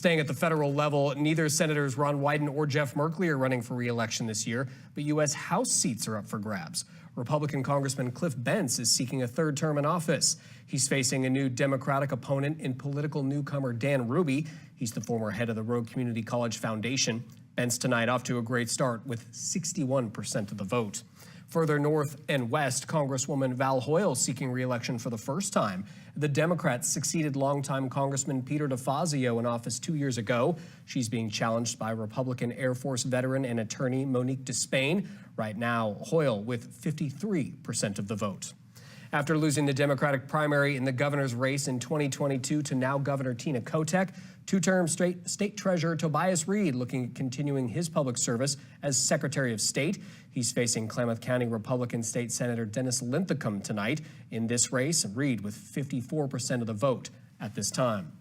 Staying at the federal level, neither Senators Ron Wyden or Jeff Merkley are running for re-election this year, but U.S. House seats are up for grabs. Republican Congressman Cliff Bentz is seeking a third term in office. He's facing a new Democratic opponent in political newcomer Dan Ruby. He's the former head of the Rogue Community College Foundation. Bentz tonight off to a great start with 61% of the vote. Further north and west, Congresswoman Val Hoyle seeking re-election for the first time. The Democrats succeeded longtime Congressman Peter DeFazio in office 2 years ago. She's being challenged by Republican Air Force veteran and attorney Monique Despain. Right now, Hoyle with 53% of the vote. After losing the Democratic primary in the governor's race in 2022 to now Governor Tina Kotek, two-term State Treasurer Tobias Reed looking at continuing his public service as Secretary of State. He's facing Klamath County Republican State Senator Dennis Linthicum tonight in this race, Reed with 54% of the vote at this time.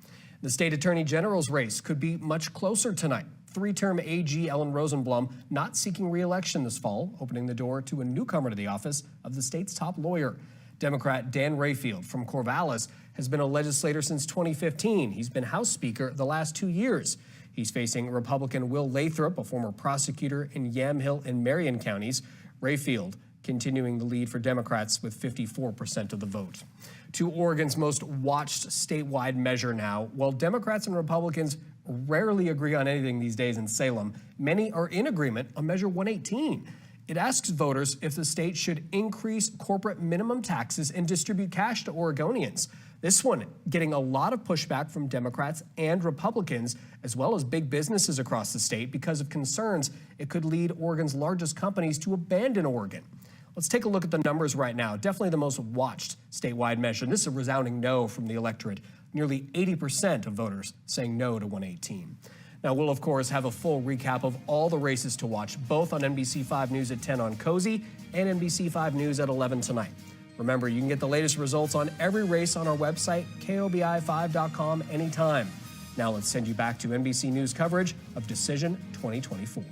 The State Attorney General's race could be much closer tonight. Three-term AG Ellen Rosenblum not seeking re-election this fall, opening the door to a newcomer to the office of the state's top lawyer. Democrat Dan Rayfield from Corvallis has been a legislator since 2015. He's been House Speaker the last 2 years. He's facing Republican Will Lathrop, a former prosecutor in Yamhill and Marion counties. Rayfield continuing the lead for Democrats with 54% of the vote. To Oregon's most watched statewide measure now. While Democrats and Republicans rarely agree on anything these days in Salem, many are in agreement on Measure 118. It asks voters if the state should increase corporate minimum taxes and distribute cash to Oregonians. This one getting a lot of pushback from Democrats and Republicans, as well as big businesses across the state, because of concerns it could lead Oregon's largest companies to abandon Oregon. Let's take a look at the numbers right now. Definitely the most watched statewide measure. And this is a resounding no from the electorate. Nearly 80% of voters saying no to 118. Now, we'll, of course, have a full recap of all the races to watch, both on NBC5 News at 10 on KOBI and NBC5 News at 11 tonight. Remember, you can get the latest results on every race on our website, KOBI5.com, anytime. Now let's send you back to NBC News coverage of Decision 2024.